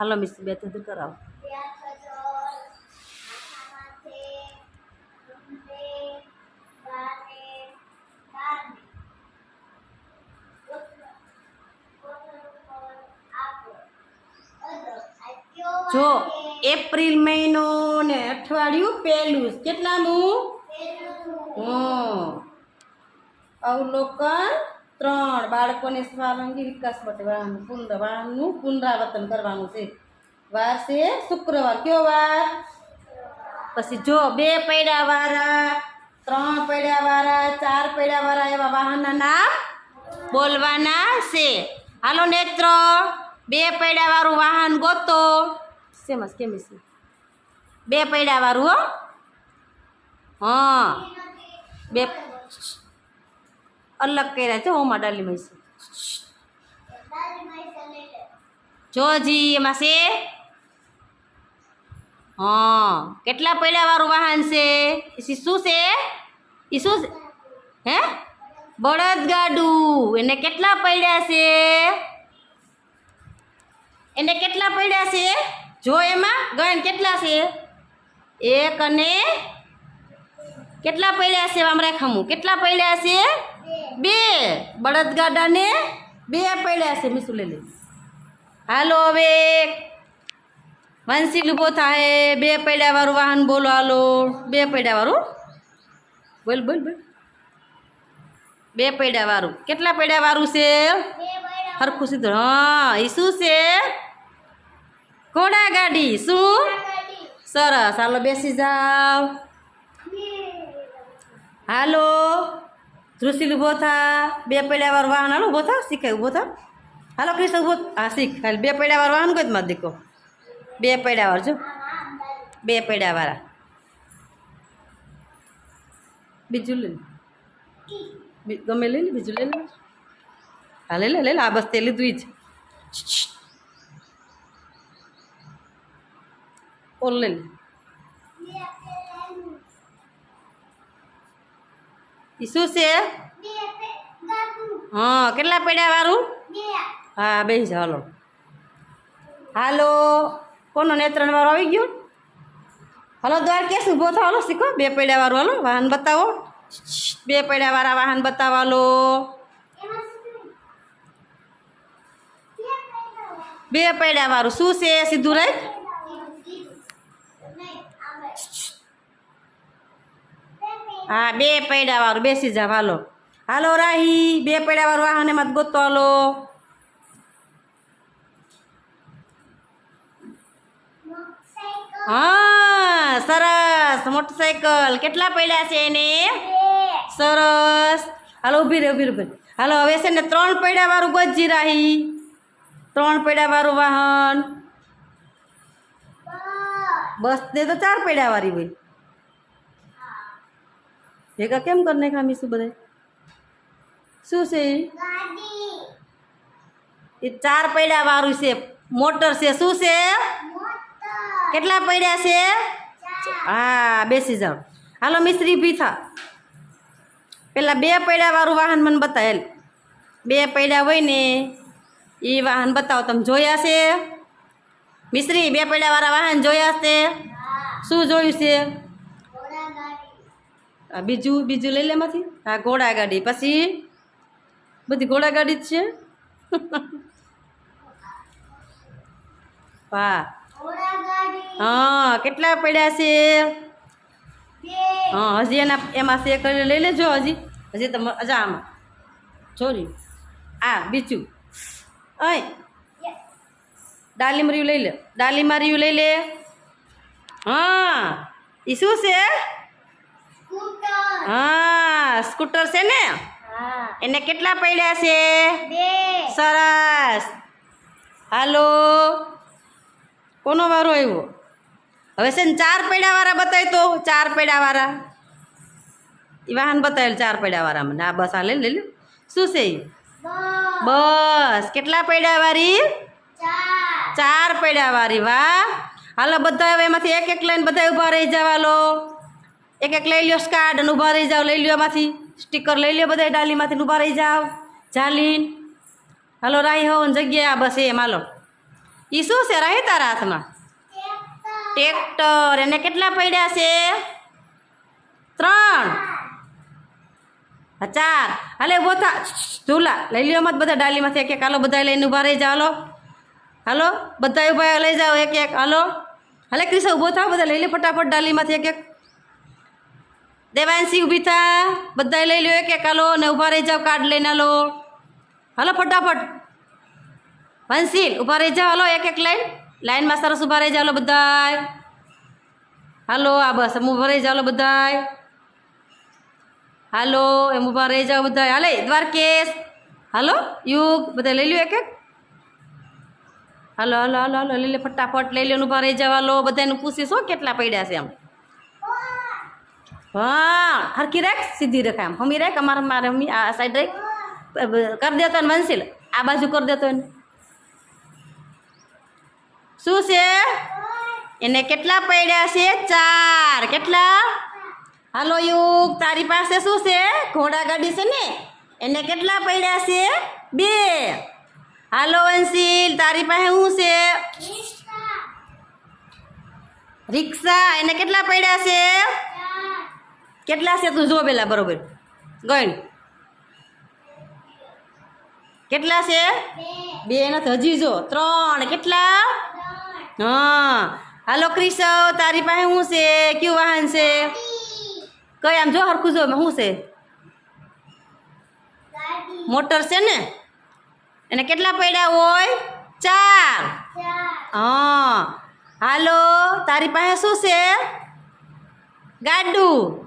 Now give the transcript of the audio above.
હાલો miss બે તો કરાવો. જો એપ્રિલ મહિનો ને અઠવાડિયું પહેલું કેટલામું? અવલોકન 3 બાળકોને સ્વાવલંબી વિકાસ માટે વાહનનું પુનરાવર્તન કરવાનું છે. વાર છે શુક્રવાર. કયો વાર? પછી જો 2 પૈડા વાળા, 3 પૈડા વાળા, 4 પૈડા વાળા એવા વાહનના નામ બોલવાના છે. હાલો નેત્ર 2 પૈડા વાળું વાહન ગોતો. શેમાં કેમ છે? 2 પૈડા વાળું. બે અલગ કર્યા છે. ઓમાં ડાલીમાં છે. જોજી એમાં છે. કેટલા પૈડા વાળું વાહન છે? શું છે? એ શું હે? બળદગાડું. એને કેટલા પૈડા છે? એને કેટલા પૈડા છે? જો એમાં ગણ કેટલા છે? 1 અને કેટલા પૈડા છે? આમ રાખામું કેટલા પૈડા છે? 2. બળદગાડાને 2 પૈડા છે. મીસું લઈ લે. હાલો હવે વંશી ઊભો થાય. 2 પૈડા વાળું વાહન બોલો. હાલો 2 પૈડા વાળું બોલ બોલ બોલ. 2 પૈડા વાળું કેટલા પૈડા વાળું છે? હરખું સીધું. એ શું છે? ઘોડા ગાડી. શું? સરસ. હાલો બેસી જાઓ. હાલો ધ્રુસીલ ઊભો થા. 2 પૈડા વાળું વાહન. હાલો ઊભો થા. શીખાય ઊભો થા. હાલો ક્રિષ્ણ ઊભો. શીખ. હાલ 2 પૈડા વાળું વાહન કોઈ જ મત દીકો. 2 પૈડા વાળું જો 2 પૈડા વાળા. બીજું લે ગમે લઈ લે. બીજું લઈ લે. હા લઈ લે લઈ લે. આ બસ તે લીધું જ. ઓલ લઈ લે. એ શું છે? કેટલા પૈડા વાળું? હા બેસી જાઓ. હાલો હાલો કોનો નેત્રણ વાળો આવી ગયો? હાલો દ્વાર કેસ ઊભો થાવ. હાલો શીખો. 2 પૈડા વાળું. હાલો વાહન બતાવો. 2 પૈડા વાળા વાહન બતાવો. હાલો 2 પૈડા વાળું શું છે? સીધું રાખ. હા 2 પૈડા વાળું. બેસી જાવ. હાલો હાલો રાહી 2 પૈડા વાળું વાહન એમાં ગોતો. હાલો સરસ. મોટરસાયકલ કેટલા પૈડા છે એને? સરસ. હાલો ઊભી રહે ઊભી રહે. હાલો હવે છે ને 3 પૈડા વાળું ગોજી રાહી. 3 પૈડા વાળું વાહન. બસ દે તો 4 પૈડા વાળી હોય. ભેગા કેમ કરી નાખ્યા મીસું બધા? શું છે એ? 4 પૈડા વાળું છે. મોટર છે. શું છે? કેટલા પૈડા છે? હા બેસી જાઓ. હાલો મિસ્ત્રી ઊભી થા. પેલા 2 પૈડા વાળું વાહન મને બતાવેલ. 2 પૈડા હોય ને એ વાહન બતાવો. તમે જોયા છે મિસ્ત્રી? 2 પૈડા વાળા વાહન જોયા છે? શું જોયું છે? બીજું બીજું લઈ લે એમાંથી. હા ઘોડા ગાડી. પછી બધી ઘોડા ગાડી જ છે. વાહ. કેટલા પડ્યા છે? હજી એમાં છે કરી લઈ લેજો. હજી તમે અજા આમાં ચોરી. બીજું ડાલીમ રહ્યું લઈ લે. ડાલીમાં રહ્યું લઈ લે. એ શું છે? સ્કૂટર છે ને? એને કેટલા પડ્યા છે? 2. સરસ. હાલો કોનો વારો આવ્યો? હવે છે ને 4 પૈડા વાળા બતાવી તો. 4 પૈડા વાળા એ વાહન બતાવેલ. 4 પૈડા વાળા મને. બસ આ લઈ લે. શું છે? બસ. કેટલા પૈડા વાળી? 4 પૈડા વાળી. વાહ. હાલો બધા હવે એમાંથી એક લઈને બધા ઊભા રહી જાવ. હાલો એક લઈ લ્યો સ્કાર્ડ અને ઊભા રહી જાવ. લઈ લ્યો એમાંથી સ્ટીકર લઈ લ્યો બધા ડાલીમાંથી ઊભા રહી જાવ. ચાલીન હાલો રાહી હોવાની જગ્યાએ. બસ એમ હાલો એ શું છે રહી તારા હાથમાં? ટ્રેક્ટર. એને કેટલા પડ્યા છે? 3. 4. હાલે ઊભો થા. ઝૂલા લઈ લ્યો મત બધા ડાલીમાંથી એક એક. હાલો બધા લઈને ઊભા રહી જાઓ. હાલો હાલો બધા ઊભા લઈ જાઓ એક એક. હાલો હાલે ક્રિશા ઊભો થાવ. બધા લઈ લે ફટાફટ ડાલીમાંથી એક એક. દેવાંશી ઊભી થા. બધા લઈ લ્યો એક એક. હાલો ને ઊભા રહી જાઓ કાર્ડ લઈને. હાલો હાલો ફટાફટ. વંશીલ ઊભા રહી જાઓ. હાલો એક એક લાઈનમાં સરસ ઊભા રહી જાઓ. હાલો બધાય. હાલો આ બસ એમ ઊભા રહી જાઓ બધાય. હાલો એમ ઊભા રહી જાઓ બધાય. હાલે દ્વારકેશ. હાલો યુગ બધા લઈ લ્યો એક એક. હાલો હાલો હાલો હાલો લઈ લે ફટાફટ. લઈ લો ઊભા રહી જાઓ. હાલો બધાને પૂછીશ હો કેટલા પડ્યા છે એમ. હા હરખી રાખ. સીધી રાખ. આમ હમી રાખ. અમારે મારે હમી આ સાઈડ રાખ. કરી દેતો ને વંશીલ આ બાજુ કરી દેતો ને. શું છે? એને કેટલા પડ્યા છે? 4. કેટલા? હાલો યુગ તારી પાસે શું છે? ઘોડા ગાડી છે ને. એને કેટલા પડ્યા છે? 2. હાલો વંશીલ તારી પાસે શું છે? રિક્ષા. એને કેટલા પડ્યા છે? કેટલા છે તું જો પેલા બરોબર ગણ. કેટલા છે? 2 નથી હજી જો 3. કેટલા? હા હાલો ક્રિશવ તારી પાસે શું છે? કયું વાહન છે? કઈ આમ જો હરખું જો શું છે? મોટર છે ને. એને કેટલા પડ્યા હોય? 4. હા હાલો તારી પાસે શું છે? ગાડું.